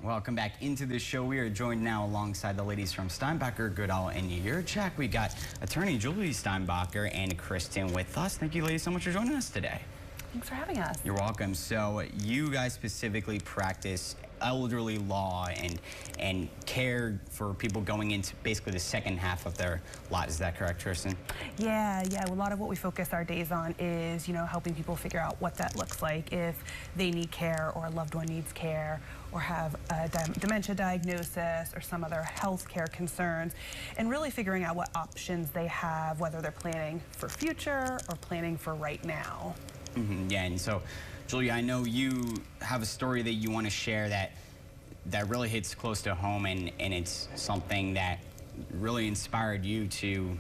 Welcome back into the show. We are joined now alongside the ladies from Steinbacher, Goodall, and Yurchak. We got attorney Julie Steinbacher and Kristen with us. Thank you ladies so much for joining us today. Thanks for having us. You're welcome. So you guys specifically practice elderly law and care for people going into basically the second half of their lives. Is that correct, Kristen? Yeah. A lot of what we focus our days on is, helping people figure out what that looks like if they need care or a loved one needs care or have a dementia diagnosis or some other health care concerns, and really figuring out what options they have, whether they're planning for future or planning for right now. Yeah, and so, Julia, I know you have a story that you want to share that really hits close to home, and it's something that really inspired you to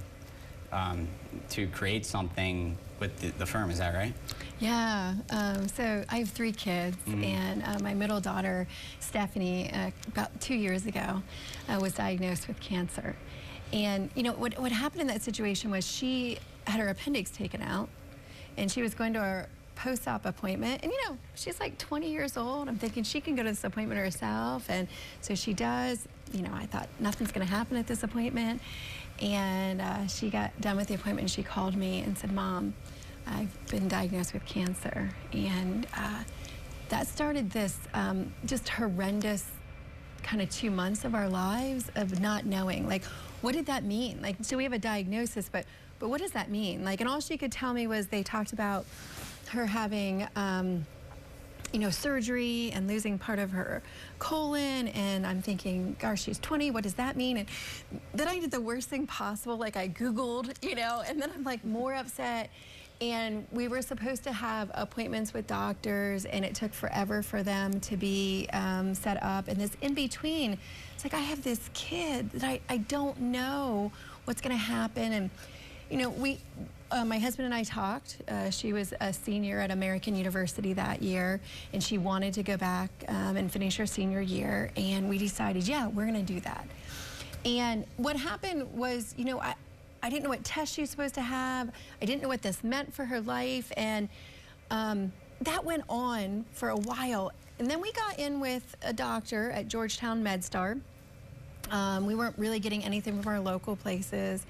create something with the firm. Is that right? Yeah. So I have 3 kids, and my middle daughter, Stephanie, about 2 years ago, was diagnosed with cancer. And what happened in that situation was she had her appendix taken out, and she was going to her post-op appointment, and she's like 20 years old. I'm thinking she can go to this appointment herself, and so she does. I thought nothing's going to happen at this appointment, and she got done with the appointment and she called me and said, "Mom, I've been diagnosed with cancer." And that started this just horrendous kind of 2 months of our lives of not knowing, like, what did that mean? Like, so we have a diagnosis, but what does that mean? Like, and all she could tell me was they talked about her having, surgery and losing part of her colon. And I'm thinking, gosh, she's 20. What does that mean? And then I did the worst thing possible. Like, I Googled, and then I'm like more upset. And we were supposed to have appointments with doctors, and it took forever for them to be set up. And this in between, it's like I have this kid that I don't know what's going to happen. And my husband and I talked. She was a senior at American University that year, and she wanted to go back and finish her senior year. And we decided, yeah, we're going to do that. And what happened was, I didn't know what test she was supposed to have. I didn't know what this meant for her life. And that went on for a while. And then we got in with a doctor at Georgetown MedStar. We weren't really getting anything from our local places.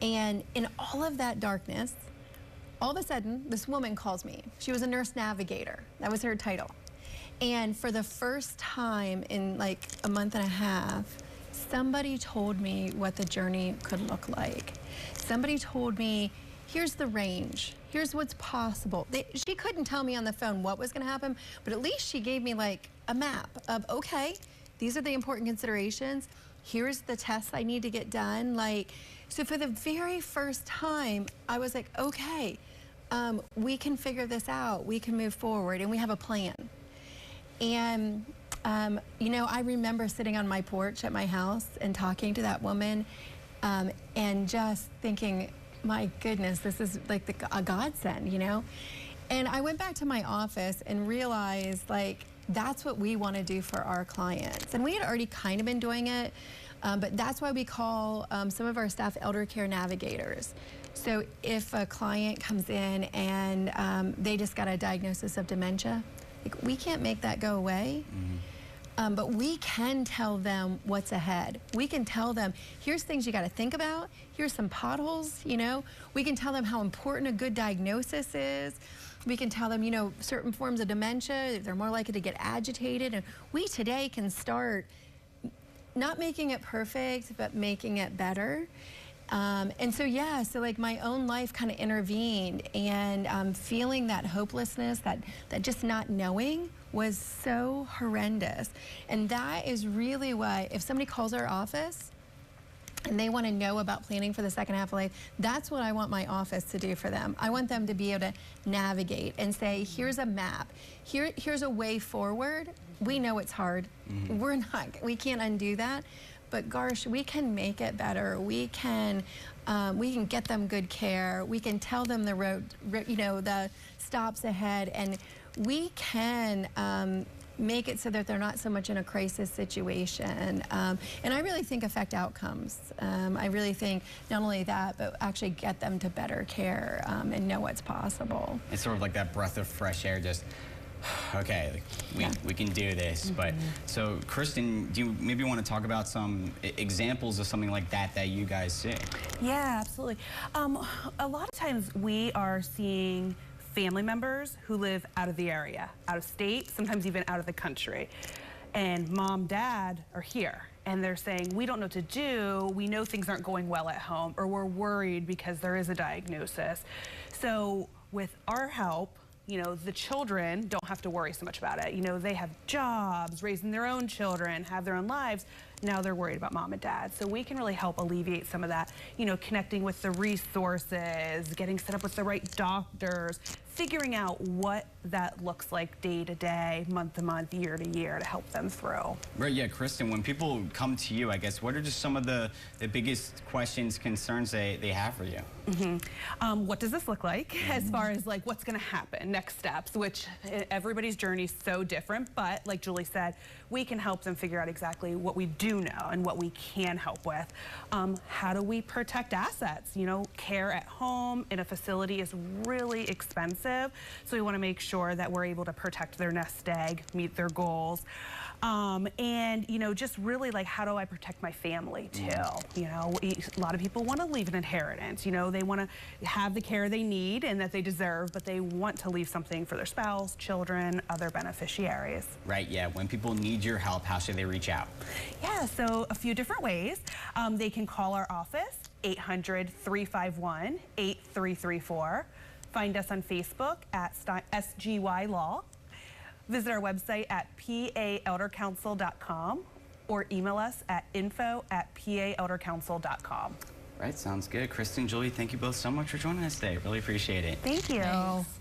And in all of that darkness, all of a sudden, this woman calls me. She was a nurse navigator. That was her title. And for the first time in like a month and a half, somebody told me what the journey could look like. Somebody told me, here's the range. Here's what's possible. She couldn't tell me on the phone what was going to happen, but at least she gave me like a map of, okay, these are the important considerations. Here's the tests I need to get done. So for the very first time, I was like, okay, we can figure this out. We can move forward, and we have a plan. And I remember sitting on my porch at my house and talking to that woman, and just thinking, my goodness, this is like a godsend, And I went back to my office and realized, like, that's what we want to do for our clients. And we had already kind of been doing it, but that's why we call some of our staff elder care navigators. So if a client comes in and they just got a diagnosis of dementia, like, we can't make that go away. But we can tell them what's ahead. We can tell them, here's things you got to think about. Here's some potholes, We can tell them how important a good diagnosis is. We can tell them, certain forms of dementia, they're more likely to get agitated. And we today can start not making it perfect, but making it better. And so, yeah, so like my own life kind of intervened, and feeling that hopelessness, that just not knowing was so horrendous. And that is really what, if somebody calls our office and they want to know about planning for the second half of life, that's what I want my office to do for them. I want them to be able to navigate and say, here's a map, here's a way forward. We know it's hard. We can't undo that. But gosh, we can make it better. We can get them good care. We can tell them the road, the stops ahead, and we can make it so that they're not so much in a crisis situation. And I really think affect outcomes. I really think not only that, but actually get them to better care and know what's possible. It's sort of like that breath of fresh air, just Okay, we can do this. But so, Kristen, do you maybe want to talk about some examples of something like that you guys see? Yeah, absolutely. A lot of times we are seeing family members who live out of the area, out of state, sometimes even out of the country. And mom, dad are here, and they're saying, we don't know what to do, we know things aren't going well at home, or we're worried because there is a diagnosis. So with our help, you know, the children don't have to worry so much about it. You know, they have jobs, raising their own children, have their own lives. Now they're worried about mom and dad. So we can really help alleviate some of that, you know, connecting with the resources, getting set up with the right doctors, figuring out what that looks like day to day, month to month, year to year to help them through. Right, yeah, Kristen, when people come to you, I guess, what are just some of the biggest questions, concerns they have for you? What does this look like as far as like what's going to happen, next steps, which everybody's journey is so different, but like Julie said, we can help them figure out exactly what we do know and what we can help with. How do we protect assets? You know, care at home in a facility is really expensive, so we want to make sure that we're able to protect their nest egg, meet their goals. And, you know, just really like, how do I protect my family too? You know, a lot of people want to leave an inheritance. You know, they want to have the care they need and that they deserve, but they want to leave something for their spouse, children, other beneficiaries. Right, yeah. When people need your help, how should they reach out? Yeah, so a few different ways. They can call our office, 800-351-8334. Find us on Facebook at SGY Law. Visit our website at paeldercouncil.com or email us at info@paeldercouncil.com. Right, sounds good. Kristen, Julie, thank you both so much for joining us today. Really appreciate it. Thank you. Nice.